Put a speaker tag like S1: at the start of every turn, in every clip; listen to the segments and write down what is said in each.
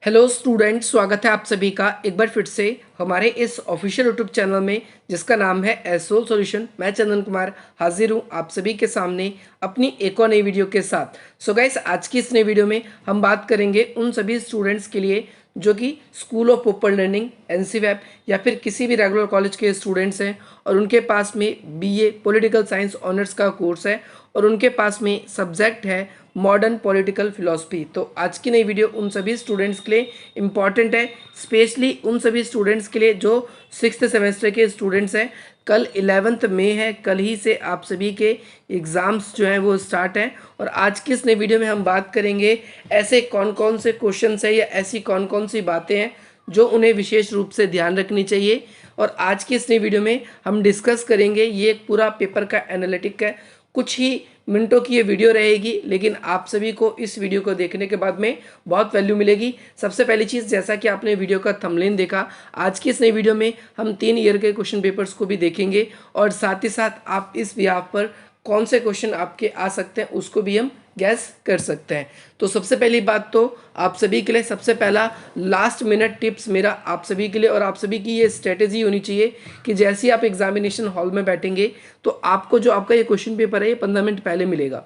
S1: Hello student, स्वागत है आप सभी का एक बार फिर से हमारे इस ऑफिशियल यूट्यूब चैनल में जिसका नाम है एसोल सॉल्यूशन। मैं चंदन कुमार हाजिर हूँ आप सभी के सामने अपनी एक और नई वीडियो के साथ। सो गाइस, आज की इस नई वीडियो में हम बात करेंगे उन सभी स्टूडेंट्स के लिए जो कि स्कूल ऑफ ओपन लर्निंग एनसीवैप या फिर किसी भी रेगुलर कॉलेज के स्टूडेंट्स हैं और उनके पास में बीए पॉलिटिकल साइंस ऑनर्स का कोर्स है और उनके पास में सब्जेक्ट है मॉडर्न पॉलिटिकल फिलॉसफी। तो आज की नई वीडियो उन सभी स्टूडेंट्स के लिए इम्पॉर्टेंट है, स्पेशली उन सभी स्टूडेंट्स के लिए जो सिक्स्थ सेमेस्टर के स्टूडेंट्स हैं। कल 11th मई है, कल ही से आप सभी के एग्ज़ाम्स जो हैं वो स्टार्ट हैं और आज की इस नई वीडियो में हम बात करेंगे ऐसे कौन कौन से क्वेश्चंस हैं या ऐसी कौन कौन सी बातें हैं जो उन्हें विशेष रूप से ध्यान रखनी चाहिए। और आज की इस नई वीडियो में हम डिस्कस करेंगे, ये एक पूरा पेपर का एनालिटिक है, कुछ ही मिनटों की ये वीडियो रहेगी लेकिन आप सभी को इस वीडियो को देखने के बाद में बहुत वैल्यू मिलेगी। सबसे पहली चीज़, जैसा कि आपने वीडियो का थंबनेल देखा, आज की इस नई वीडियो में हम 3 ईयर के क्वेश्चन पेपर्स को भी देखेंगे और साथ ही साथ आप इस बिहाफ पर कौन से क्वेश्चन आपके आ सकते हैं उसको भी हम गैस कर सकते हैं। तो सबसे पहली बात तो आप सभी के लिए सबसे पहला लास्ट मिनट टिप्स मेरा आप सभी के लिए, और आप सभी की ये स्ट्रेटेजी होनी चाहिए कि जैसे ही आप एग्जामिनेशन हॉल में बैठेंगे तो आपको जो आपका ये क्वेश्चन पेपर है ये 15 मिनट पहले मिलेगा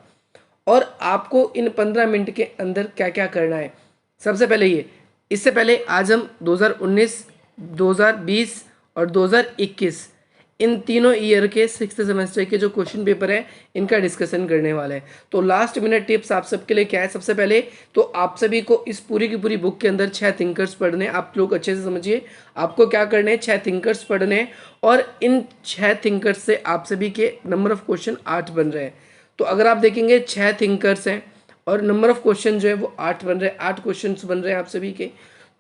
S1: और आपको इन 15 मिनट के अंदर क्या क्या करना है। सबसे पहले ये, इससे पहले आज हम 2019, 2020 और 2021 इन तीनों ईयर के सिक्स्थ सेमेस्टर के जो क्वेश्चन पेपर है इनका डिस्कशन करने वाले हैं। तो लास्ट मिनट टिप्स आप सबके लिए क्या है, सबसे पहले तो आप सभी को इस पूरी की पूरी बुक के अंदर 6 थिंकर्स पढ़ने। आप लोग अच्छे से समझिए आपको क्या करने हैं, 6 थिंकर्स पढ़ने हैं और इन 6 थिंकर्स से आप सभी के नंबर ऑफ क्वेश्चन 8 बन रहे हैं। तो अगर आप देखेंगे 6 थिंकर्स हैं और नंबर ऑफ क्वेश्चन जो है वो 8 बन रहे हैं, 8 क्वेश्चन बन रहे हैं आप सभी के।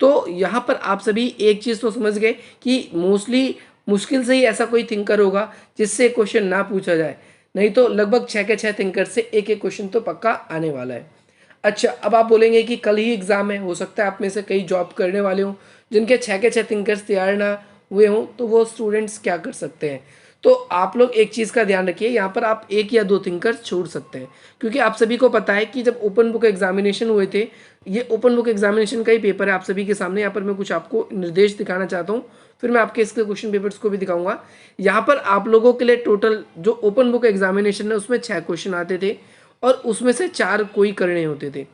S1: तो यहाँ पर आप सभी एक चीज़ तो समझ गए कि मोस्टली मुश्किल से ही ऐसा कोई थिंकर होगा जिससे क्वेश्चन ना पूछा जाए, नहीं तो लगभग 6 के 6 थिंकर से एक एक क्वेश्चन तो पक्का आने वाला है। अच्छा, अब आप बोलेंगे कि कल ही एग्जाम है, हो सकता है आप में से कई जॉब करने वाले हों जिनके 6 के 6 थिंकर्स तैयार ना हुए हों, तो वो स्टूडेंट्स क्या कर सकते हैं। तो आप लोग एक चीज़ का ध्यान रखिए, यहाँ पर आप 1 या 2 थिंकर्स छोड़ सकते हैं क्योंकि आप सभी को पता है कि जब ओपन बुक एग्जामिनेशन हुए थे, ये ओपन बुक एग्जामिनेशन का ही पेपर है आप सभी के सामने। यहाँ पर मैं कुछ आपको निर्देश दिखाना चाहता हूँ, फिर मैं आपके इसके क्वेश्चन पेपर्स को भी दिखाऊंगा। यहाँ पर आप लोगों के लिए टोटल जो ओपन बुक एग्जामिनेशन है उसमें 6 क्वेश्चन आते थे और उसमें से 4 कोई करने होते थे।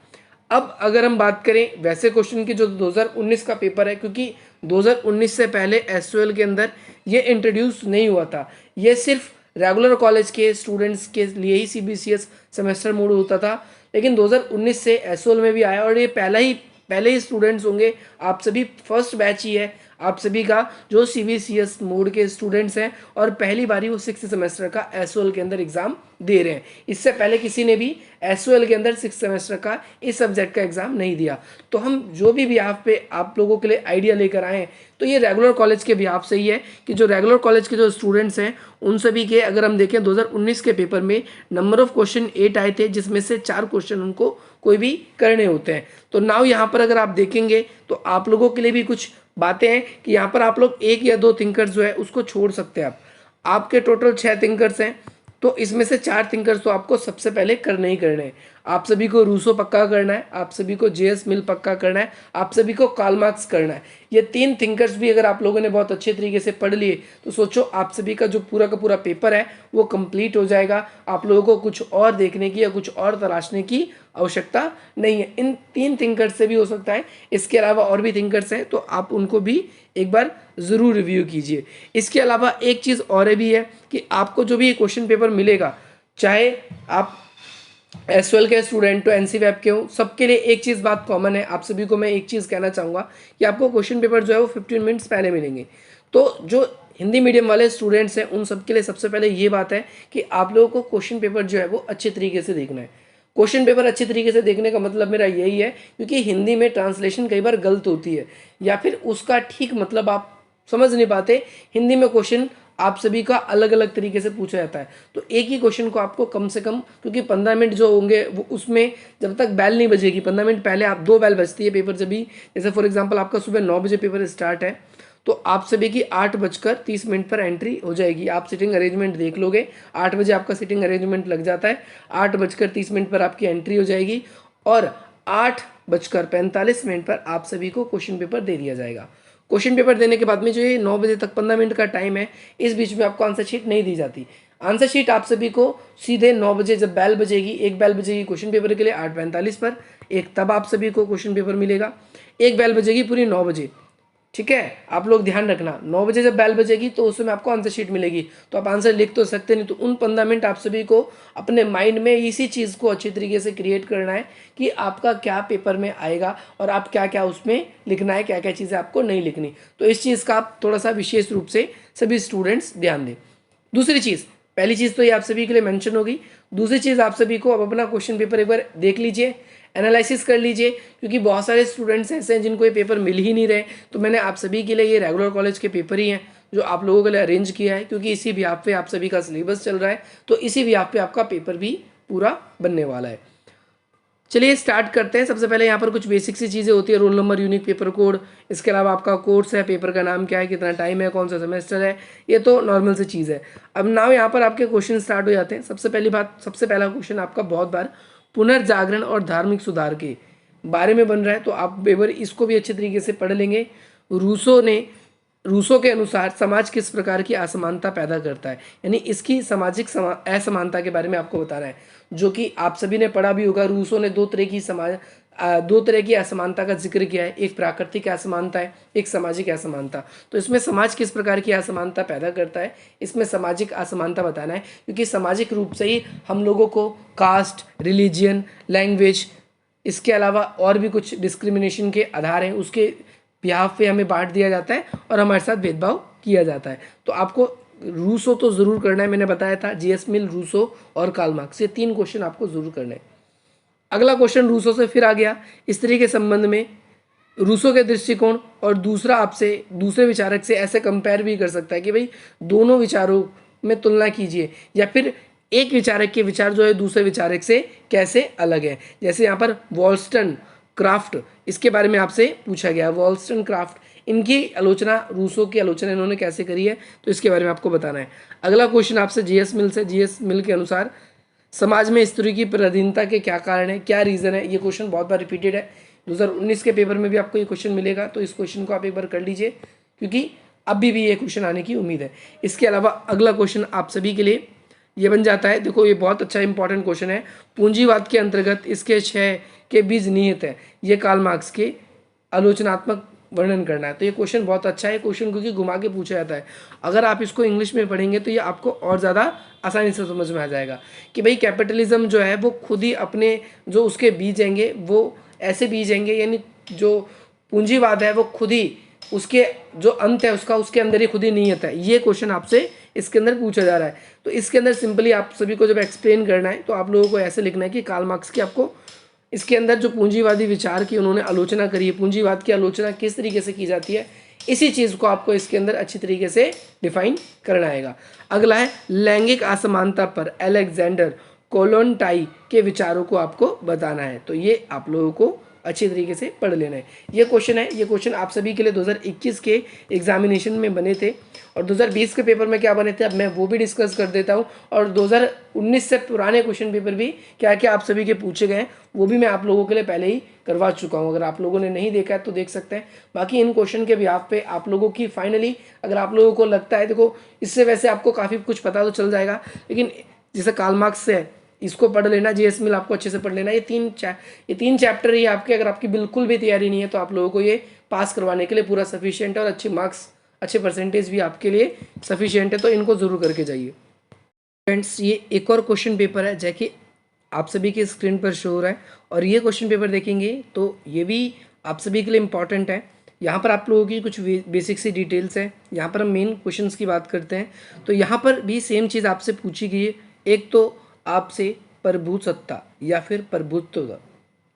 S1: अब अगर हम बात करें वैसे क्वेश्चन की जो 2019 का पेपर है, क्योंकि 2019 से पहले एसओएल के अंदर ये इंट्रोड्यूस नहीं हुआ था, ये सिर्फ रेगुलर कॉलेज के स्टूडेंट्स के लिए ही सीबीसीएस सेमेस्टर मोड होता था, लेकिन 2019 से एसओएल में भी आया और ये पहले ही स्टूडेंट्स होंगे, आप सभी फर्स्ट बैच ही है आप सभी का जो सीबीसीएस मोड के स्टूडेंट्स हैं और पहली बारी वो सिक्स सेमेस्टर का एसओएल के अंदर एग्जाम दे रहे हैं। इससे पहले किसी ने भी एसओएल के अंदर सिक्स सेमेस्टर का इस सब्जेक्ट का एग्जाम नहीं दिया। तो हम जो भी बिहाफ पे आप लोगों के लिए आइडिया लेकर आए हैं तो ये रेगुलर कॉलेज के बिहाफ से ही है कि जो रेगुलर कॉलेज के जो स्टूडेंट्स हैं उन सभी के, अगर हम देखें 2019 के पेपर में नंबर ऑफ क्वेश्चन 8 आए थे जिसमें से 4 क्वेश्चन उनको कोई भी करने होते हैं। तो नाउ यहाँ पर अगर आप देखेंगे तो आप लोगों के लिए भी कुछ बातें हैं कि यहाँ पर आप लोग 1 या 2 थिंकर्स जो है उसको छोड़ सकते हैं। आपके टोटल 6 थिंकर्स हैं तो इसमें से 4 थिंकर्स तो आपको सबसे पहले करने ही करने हैं। आप सभी को रूसो पक्का करना है, आप सभी को जेएस मिल पक्का करना है, आप सभी को कार्ल मार्क्स करना है। ये 3 थिंकर्स भी अगर आप लोगों ने बहुत अच्छे तरीके से पढ़ लिए तो सोचो आप सभी का जो पूरा का पूरा पेपर है वो कंप्लीट हो जाएगा। आप लोगों को कुछ और देखने की या कुछ और तलाशने की आवश्यकता नहीं है। इन 3 थिंकर्स से भी हो सकता है, इसके अलावा और भी थिंकर्स हैं तो आप उनको भी एक बार ज़रूर रिव्यू कीजिए। इसके अलावा एक चीज़ और भी है कि आपको जो भी क्वेश्चन पेपर मिलेगा, चाहे आप एसएल के स्टूडेंट हो एनसीवैप के हो, सबके लिए एक चीज़ बात कॉमन है। आप सभी को मैं एक चीज़ कहना चाहूँगा कि आपको क्वेश्चन पेपर जो है वो 15 मिनट्स पहले मिलेंगे। तो जो हिंदी मीडियम वाले स्टूडेंट्स हैं उन सबके लिए सबसे पहले ये बात है कि आप लोगों को क्वेश्चन पेपर जो है वो अच्छे तरीके से देखना है। क्वेश्चन पेपर अच्छे तरीके से देखने का मतलब मेरा यही है क्योंकि हिंदी में ट्रांसलेशन कई बार गलत होती है या फिर उसका ठीक मतलब आप समझ नहीं पाते। हिंदी में क्वेश्चन आप सभी का अलग अलग तरीके से पूछा जाता है, तो एक ही क्वेश्चन को आपको कम से कम, क्योंकि 15 मिनट जो होंगे वो उसमें जब तक बैल नहीं बजेगी 15 मिनट पहले आप 2 बैल बजती है पेपर जब भी, जैसे फॉर एग्जांपल आपका सुबह 9 बजे पेपर स्टार्ट है तो आप सभी की 8:30 पर एंट्री हो जाएगी। आप सिटिंग अरेंजमेंट देख लोगे, 8 बजे आपका सिटिंग अरेंजमेंट लग जाता है, 8:30 पर आपकी एंट्री हो जाएगी और 8:45 पर आप सभी को क्वेश्चन पेपर दे दिया जाएगा। क्वेश्चन पेपर देने के बाद में जो ये 9 बजे तक 15 मिनट का टाइम है, इस बीच में आपको आंसर शीट नहीं दी जाती। आंसर शीट आप सभी को सीधे 9 बजे जब बेल बजेगी, एक बेल बजेगी क्वेश्चन पेपर के लिए 8:45 पर, एक तब आप सभी को क्वेश्चन पेपर मिलेगा, एक बेल बजेगी पूरी 9 बजे। ठीक है, आप लोग ध्यान रखना, 9 बजे जब बेल बजेगी तो उस समय आपको आंसर शीट मिलेगी, तो आप आंसर लिख तो सकते नहीं, तो उन 15 मिनट आप सभी को अपने माइंड में इसी चीज़ को अच्छी तरीके से क्रिएट करना है कि आपका क्या पेपर में आएगा और आप क्या क्या उसमें लिखना है, क्या क्या चीज़ें आपको नहीं लिखनी। तो इस चीज़ का आप थोड़ा सा विशेष रूप से सभी स्टूडेंट्स ध्यान दें। दूसरी चीज़, पहली चीज़ तो ये आप सभी के लिए मेंशन होगी। दूसरी चीज़, आप सभी को अब अपना क्वेश्चन पेपर एक बार देख लीजिए, एनालिसिस कर लीजिए, क्योंकि बहुत सारे स्टूडेंट्स ऐसे हैं जिनको ये पेपर मिल ही नहीं रहे। तो मैंने आप सभी के लिए ये रेगुलर कॉलेज के पेपर ही हैं जो आप लोगों के लिए अरेंज किया है, क्योंकि इसी बिहाफ पे आप सभी का सिलेबस चल रहा है, तो इसी बिहाफ पे आपका पेपर भी पूरा बनने वाला है। चलिए स्टार्ट करते हैं। सबसे पहले यहाँ पर कुछ बेसिक सी चीज़ें होती है, roll number, unique paper code, इसके अलावा आपका कोर्स है, पेपर का नाम क्या है, कितना टाइम है, कौन सा सेमेस्टर है, ये तो नॉर्मल सी चीज़ है। अब नाउ यहाँ पर आपके क्वेश्चन स्टार्ट हो जाते हैं। सबसे पहला क्वेश्चन आपका बहुत बार पुनर्जागरण और धार्मिक सुधार के बारे में बन रहा है, तो आप एक बार इसको भी अच्छे तरीके से पढ़ लेंगे। रूसो के अनुसार समाज किस प्रकार की असमानता पैदा करता है, यानी इसकी सामाजिक असमानता के बारे में आपको बताना है, जो कि आप सभी ने पढ़ा भी होगा। रूसो ने दो तरह की असमानता का जिक्र किया है, एक प्राकृतिक असमानता है, एक सामाजिक असमानता। तो इसमें समाज किस प्रकार की असमानता पैदा करता है, इसमें सामाजिक असमानता बताना है, क्योंकि सामाजिक रूप से ही हम लोगों को कास्ट, रिलीजियन, लैंग्वेज, इसके अलावा और भी कुछ डिस्क्रिमिनेशन के आधार हैं, उसके बिहाफ पे हमें बांट दिया जाता है और हमारे साथ भेदभाव किया जाता है। तो आपको रूसो तो ज़रूर करना है, मैंने बताया था, जीएस मिल, रूसो और कार्ल मार्क्स, ये 3 क्वेश्चन आपको ज़रूर करना है। अगला क्वेश्चन रूसो से फिर आ गया, स्त्री के संबंध में रूसो के दृष्टिकोण, और दूसरा आपसे दूसरे विचारक से ऐसे कंपेयर भी कर सकता है कि भाई दोनों विचारों में तुलना कीजिए, या फिर एक विचारक के विचार जो है दूसरे विचारक से कैसे अलग है। जैसे यहाँ पर वॉल्स्टन क्राफ्ट, इसके बारे में आपसे पूछा गया, वॉल्स्टन क्राफ्ट, इनकी आलोचना, रूसो की आलोचना इन्होंने कैसे करी है, तो इसके बारे में आपको बताना है। अगला क्वेश्चन आपसे जीएस मिल से, जीएस मिल के अनुसार समाज में स्त्री की पराधीनता के क्या कारण है, क्या रीज़न है। ये क्वेश्चन बहुत बार रिपीटेड है, 2019 के पेपर में भी आपको ये क्वेश्चन मिलेगा, तो इस क्वेश्चन को आप एक बार कर लीजिए, क्योंकि अभी भी ये क्वेश्चन आने की उम्मीद है। इसके अलावा अगला क्वेश्चन आप सभी के लिए ये बन जाता है, देखो ये बहुत अच्छा इंपॉर्टेंट क्वेश्चन है, पूंजीवाद के अंतर्गत इसके 6 के बीज निहित है, ये कार्ल मार्क्स के आलोचनात्मक वर्णन करना है। तो ये क्वेश्चन बहुत अच्छा है, क्वेश्चन क्योंकि घुमा के पूछा जाता है। अगर आप इसको इंग्लिश में पढ़ेंगे तो ये आपको और ज़्यादा आसानी से समझ में आ जाएगा कि भाई कैपिटलिज्म जो है वो खुद ही अपने जो उसके बीज हैंगे वो ऐसे बीज हैंगे, यानी जो पूंजीवाद है वो खुद ही उसके जो अंत है उसका उसके अंदर ही खुद ही निहित है। ये क्वेश्चन आपसे इसके अंदर पूछा जा रहा है। तो इसके अंदर सिंपली आप सभी को जब एक्सप्लेन करना है तो आप लोगों को ऐसे लिखना है कि कार्ल मार्क्स की आपको इसके अंदर जो पूंजीवादी विचार की उन्होंने आलोचना करी है, पूंजीवाद की आलोचना किस तरीके से की जाती है, इसी चीज़ को आपको इसके अंदर अच्छी तरीके से डिफाइन करना आएगा। अगला है लैंगिक असमानता पर अलेक्जेंडर कोलोनटाई के विचारों को आपको बताना है, तो ये आप लोगों को अच्छी तरीके से पढ़ लेना है। ये क्वेश्चन है, ये क्वेश्चन आप सभी के लिए 2021 के एग्जामिनेशन में बने थे, और 2020 के पेपर में क्या बने थे अब मैं वो भी डिस्कस कर देता हूँ, और 2019 से पुराने क्वेश्चन पेपर भी क्या क्या आप सभी के पूछे गए हैं वो भी मैं आप लोगों के लिए पहले ही करवा चुका हूँ। अगर आप लोगों ने नहीं देखा है तो देख सकते हैं। बाकी इन क्वेश्चन के बिहाफ पे आप लोगों की फाइनली अगर आप लोगों को लगता है, देखो इससे वैसे आपको काफ़ी कुछ पता तो चल जाएगा, लेकिन जैसे कार्ल मार्क्स से है इसको पढ़ लेना, जीएस मिल आपको अच्छे से पढ़ लेना। ये तीन चैप्टर ही आपके, अगर आपकी बिल्कुल भी तैयारी नहीं है तो आप लोगों को ये पास करवाने के लिए पूरा सफिशिएंट है, और अच्छे मार्क्स, अच्छे परसेंटेज भी आपके लिए सफिशिएंट है, तो इनको ज़रूर करके जाइए। फ्रेंड्स ये एक और क्वेश्चन पेपर है जैसे आप सभी के स्क्रीन पर शो हो रहा है, और ये क्वेश्चन पेपर देखेंगे तो ये भी आप सभी के लिए इम्पॉर्टेंट है। यहाँ पर आप लोगों की कुछ बेसिक सी डिटेल्स हैं, यहाँ पर हम मेन क्वेश्चंस की बात करते हैं। तो यहाँ पर भी सेम चीज़ आपसे पूछी गई है, एक तो आपसे प्रभुसत्ता या फिर प्रभुत्व,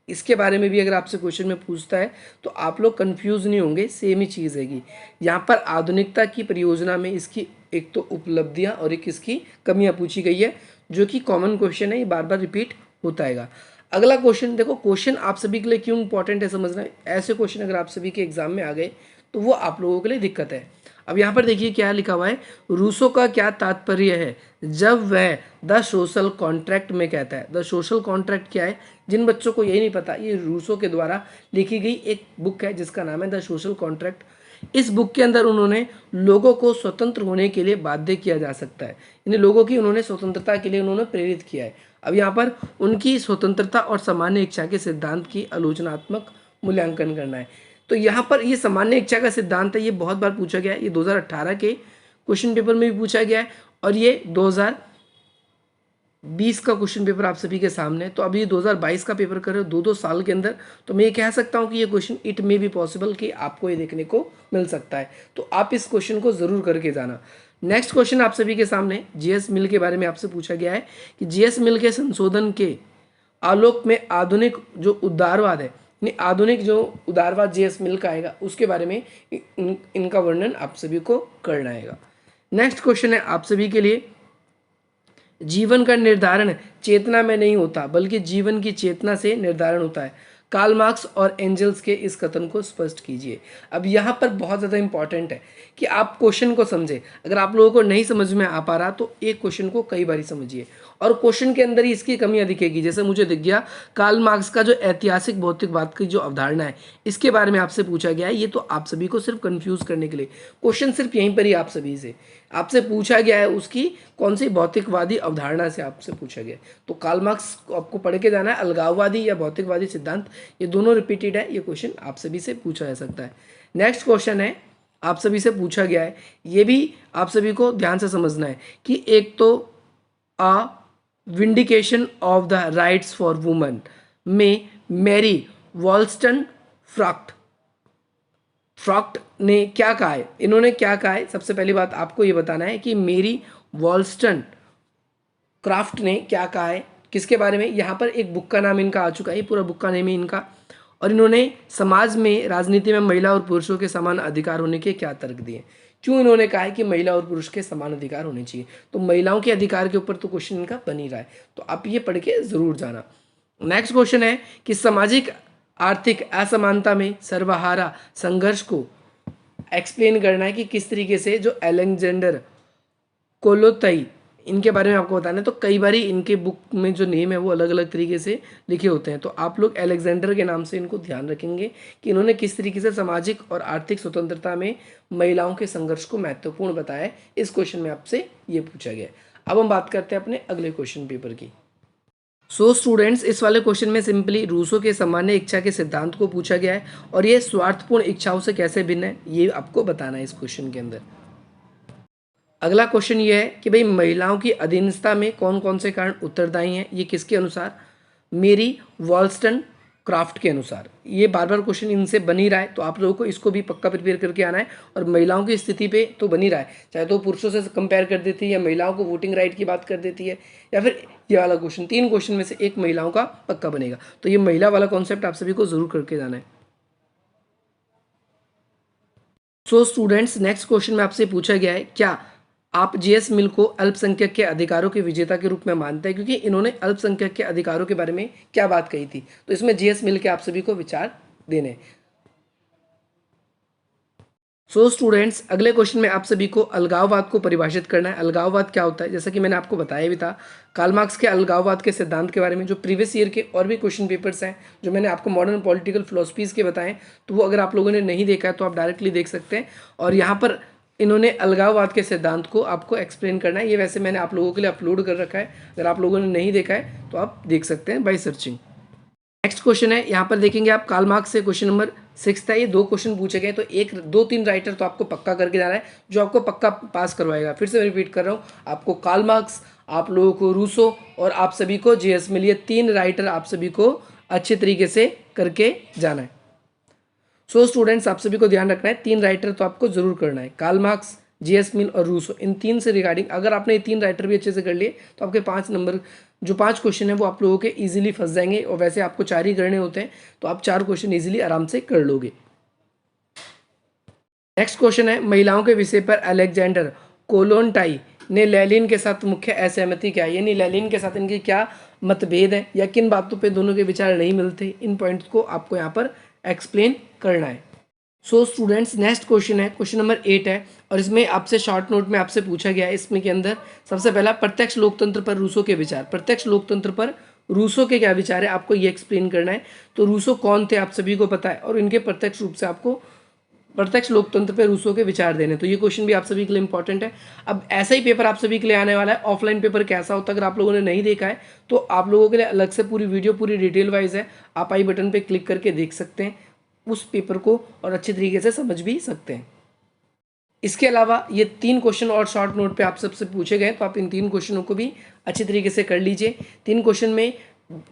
S1: इसके बारे में भी अगर आपसे क्वेश्चन में पूछता है तो आप लोग कंफ्यूज नहीं होंगे, सेम ही चीज़ हैगी। यहाँ पर आधुनिकता की परियोजना में इसकी एक तो उपलब्धियाँ और एक इसकी कमियाँ पूछी गई है, जो कि कॉमन क्वेश्चन है, ये बार बार रिपीट होता है। अगला क्वेश्चन देखो, क्वेश्चन आप सभी के लिए क्यों इंपॉर्टेंट है समझना। ऐसे क्वेश्चन अगर आप सभी के एग्जाम में आ गए तो वो आप लोगों के लिए दिक्कत है। अब यहाँ पर देखिए क्या लिखा हुआ है, रूसो का क्या तात्पर्य है जब वह द सोशल कॉन्ट्रैक्ट में कहता है। द सोशल कॉन्ट्रैक्ट क्या है, जिन बच्चों को यही नहीं पता, ये रूसो के द्वारा लिखी गई एक बुक है जिसका नाम है द सोशल कॉन्ट्रैक्ट। इस बुक के अंदर उन्होंने लोगों को स्वतंत्र होने के लिए बाध्य किया जा सकता है, यानी लोगों की उन्होंने स्वतंत्रता के लिए उन्होंने प्रेरित किया है। अब यहाँ पर उनकी स्वतंत्रता और सामान्य इच्छा के सिद्धांत की आलोचनात्मक मूल्यांकन करना है। तो यहाँ पर ये सामान्य इच्छा का सिद्धांत है, ये बहुत बार पूछा गया है, ये 2018 के क्वेश्चन पेपर में भी पूछा गया है और ये 2020 का क्वेश्चन पेपर आप सभी के सामने है। तो अभी 2022 का पेपर कर रहे हो 2-2 साल के अंदर, तो मैं ये कह सकता हूँ कि ये question it may be possible कि आपको ये देखने को मिल सकता है। तो आप इस क्वेश्चन को ज़रूर करके जाना। नेक्स्ट क्वेश्चन आप सभी के सामने जीएस मिल के बारे में आपसे पूछा गया है कि जीएस मिल के संशोधन के आलोक में आधुनिक जो उदारवाद है, आधुनिक जो उदारवाद जीएस मिल का आएगा उसके बारे में इनका वर्णन आप सभी को करना आएगा। नेक्स्ट क्वेश्चन है आप सभी के लिए, जीवन का निर्धारण चेतना में नहीं होता बल्कि जीवन की चेतना से निर्धारण होता है। कार्ल मार्क्स और एंजल्स के इस कथन को स्पष्ट कीजिए। अब यहाँ पर बहुत ज़्यादा इंपॉर्टेंट है कि आप क्वेश्चन को समझे। अगर आप लोगों को नहीं समझ में आ पा रहा तो एक क्वेश्चन को कई बार समझिए और क्वेश्चन के अंदर ही इसकी कमियां दिखेगी। जैसे मुझे दिख गया कार्ल मार्क्स का जो ऐतिहासिक भौतिकवाद की जो अवधारणा है इसके बारे में आपसे पूछा गया है। ये तो आप सभी को सिर्फ कंफ्यूज करने के लिए क्वेश्चन सिर्फ यहीं पर ही आप सभी से आपसे पूछा गया है, उसकी कौन सी भौतिकवादी अवधारणा से आपसे पूछा गया है। तो कार्ल मार्क्स आपको पढ़ के जाना है, अलगाववादी या भौतिकवादी सिद्धांत, ये दोनों रिपीटेड है। ये क्वेश्चन आप सभी से पूछा जा सकता है। नेक्स्ट क्वेश्चन है आप सभी से पूछा गया है, ये भी आप सभी को ध्यान से समझना है कि एक तो a vindication of the rights for women में मैरी वॉल्स्टनक्रॉफ्ट ने क्या कहा है। इन्होंने क्या कहा है, सबसे पहली बात आपको ये बताना है कि मेरी वॉल्स्टनक्रॉफ्ट ने क्या कहा है, किसके बारे में। यहाँ पर एक बुक का नाम इनका आ चुका है, पूरा बुक का नेम है इनका, और इन्होंने समाज में राजनीति में महिला और पुरुषों के समान अधिकार होने के क्या तर्क दिए। क्यों इन्होंने कहा है कि महिला और पुरुष के समान अधिकार होने चाहिए, तो महिलाओं के अधिकार के ऊपर तो क्वेश्चन इनका बन ही रहा है, तो आप ये पढ़ के जरूर जाना। नेक्स्ट क्वेश्चन है कि सामाजिक आर्थिक असमानता में सर्वहारा संघर्ष को एक्सप्लेन करना है कि किस तरीके से जो अलेक्जेंडर कोलोताई, इनके बारे में आपको बताना है। तो कई बार इनके बुक में जो नेम है वो अलग अलग तरीके से लिखे होते हैं, तो आप लोग अलेक्जेंडर के नाम से इनको ध्यान रखेंगे कि इन्होंने किस तरीके से सामाजिक और आर्थिक स्वतंत्रता में महिलाओं के संघर्ष को महत्वपूर्ण बताया है। इस क्वेश्चन में आपसे ये पूछा गया है। अब हम बात करते हैं अपने अगले क्वेश्चन पेपर की। सो स्टूडेंट्स, इस वाले क्वेश्चन में सिंपली रूसो के सामान्य इच्छा के सिद्धांत को पूछा गया है और ये स्वार्थपूर्ण इच्छाओं से कैसे भिन्न है ये आपको बताना है इस क्वेश्चन के अंदर। अगला क्वेश्चन ये है कि भाई महिलाओं की अधीनता में कौन कौन से कारण उत्तरदायी हैं, ये किसके अनुसार, मेरी वॉल्स्टनक्रॉफ्ट के अनुसार। ये बार बार क्वेश्चन इनसे बन ही रहा है, तो आप लोगों को इसको भी पक्का प्रिपेयर करके आना है। और महिलाओं की स्थिति पे तो बन ही रहा है, चाहे तो पुरुषों से कंपेयर कर देती है या महिलाओं को वोटिंग राइट की बात कर देती है, या फिर ये वाला क्वेश्चन, 3 क्वेश्चन में से एक महिलाओं का पक्का बनेगा। तो ये महिला वाला कॉन्सेप्ट आप सभी को जरूर करके जाना है। सो स्टूडेंट्स, नेक्स्ट क्वेश्चन में आपसे पूछा गया है, क्या आप जीएस मिल को अल्पसंख्यक के अधिकारों के विजेता के रूप में मानते हैं, क्योंकि इन्होंने अल्पसंख्यक के अधिकारों के बारे में क्या बात कही थी। तो इसमें जीएस मिल के आप सभी को विचार देने। सो स्टूडेंट्स, अगले क्वेश्चन में आप सभी को अलगाववाद को परिभाषित करना है। अलगाववाद क्या होता है, जैसा कि मैंने आपको बताया भी था कार्ल मार्क्स के अलगाववाद के सिद्धांत के बारे में, जो प्रीवियस ईयर के और भी क्वेश्चन पेपर्स हैं जो मैंने आपको मॉडर्न पॉलिटिकल फिलोसफीज के बताएं, तो वो अगर आप लोगों ने नहीं देखा है तो आप डायरेक्टली देख सकते हैं। और यहाँ पर इन्होंने अलगाववाद के सिद्धांत को आपको एक्सप्लेन करना है। ये वैसे मैंने आप लोगों के लिए अपलोड कर रखा है, अगर आप लोगों ने नहीं देखा है तो आप देख सकते हैं बाय सर्चिंग। नेक्स्ट क्वेश्चन है, यहाँ पर देखेंगे आप कार्ल मार्क्स से क्वेश्चन नंबर 6 था। ये 2 क्वेश्चन पूछे गए, तो 1-2-3 राइटर तो आपको पक्का करके जाना है, जो आपको पक्का पास करवाएगा। फिर से मैं रिपीट कर रहा हूँ, आपको कार्ल मार्क्स, आप लोगों को रूसो और आप सभी को जीएस मिल, ये 3 राइटर आप सभी को अच्छे तरीके से करके जाना है। सो स्टूडेंट्स, आप सभी को ध्यान रखना है, 3 राइटर तो आपको जरूर करना है, कार्ल मार्क्स, जीएस मिल और रूसो। इन 3 से रिगार्डिंग अगर आपने ये 3 राइटर भी अच्छे से कर लिए तो आपके 5 नंबर जो 5 क्वेश्चन है वो आप लोगों के इजीली फंस जाएंगे। और वैसे आपको 4 ही करने होते हैं, तो आप 4 क्वेश्चन इजीली आराम से कर लोगे। नेक्स्ट क्वेश्चन है, महिलाओं के विषय पर अलेक्जेंडर कोलोनटाई ने लेनिन के साथ मुख्य असहमति क्या है, यानी लेनिन के साथ इनके क्या मतभेद है या किन बातों पे दोनों के विचार नहीं मिलते, इन पॉइंट्स को आपको यहाँ पर एक्सप्लेन करना है। सो स्टूडेंट्स, नेक्स्ट क्वेश्चन है, क्वेश्चन नंबर 8 है और इसमें आपसे शॉर्ट नोट में आपसे पूछा गया है। इसमें के अंदर सबसे पहला, प्रत्यक्ष लोकतंत्र पर रूसो के विचार। प्रत्यक्ष लोकतंत्र पर रूसो के क्या विचार है, आपको ये एक्सप्लेन करना है। तो रूसो कौन थे, आप सभी को पता है, और इनके प्रत्यक्ष रूप से आपको प्रत्यक्ष लोकतंत्र पर रूसो के विचार देने। तो ये क्वेश्चन भी आप सभी के लिए इंपॉर्टेंट है। अब ऐसा ही पेपर आप सभी के लिए आने वाला है। ऑफलाइन पेपर कैसा होता है अगर आप लोगों ने नहीं देखा है तो आप लोगों के लिए अलग से पूरी वीडियो पूरी डिटेल वाइज है, आप आई बटन पे क्लिक करके देख सकते हैं उस पेपर को और अच्छे तरीके से समझ भी सकते हैं। इसके अलावा ये 3 क्वेश्चन और शॉर्ट नोट पे आप सबसे पूछे गए, तो आप इन 3 क्वेश्चनों को भी अच्छी तरीके से कर लीजिए। 3 क्वेश्चन में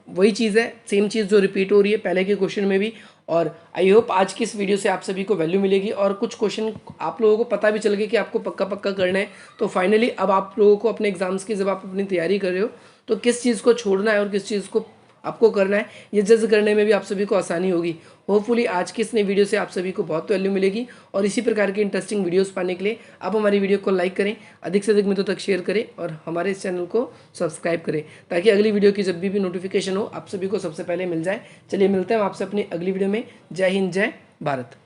S1: वही चीज़ है, सेम चीज़ जो रिपीट हो रही है पहले के क्वेश्चन में भी। और आई होप आज की इस वीडियो से आप सभी को वैल्यू मिलेगी और कुछ क्वेश्चन आप लोगों को पता भी चल गया कि आपको पक्का पक्का करना है। तो फाइनली अब आप लोगों को अपने एग्जाम्स की, जब आप अपनी तैयारी कर रहे हो, तो किस चीज़ को छोड़ना है और किस चीज़ को आपको करना है, ये जज करने में भी आप सभी को आसानी होगी। होपफुली आज की इस नई वीडियो से आप सभी को बहुत वैल्यू मिलेगी और इसी प्रकार की इंटरेस्टिंग वीडियोस पाने के लिए आप हमारी वीडियो को लाइक करें, अधिक से अधिक मित्रों तक शेयर करें और हमारे इस चैनल को सब्सक्राइब करें ताकि अगली वीडियो की जब भी नोटिफिकेशन हो आप सभी को सबसे पहले मिल जाए। चलिए मिलते हैं आपसे अपनी अगली वीडियो में। जय हिंद, जय भारत।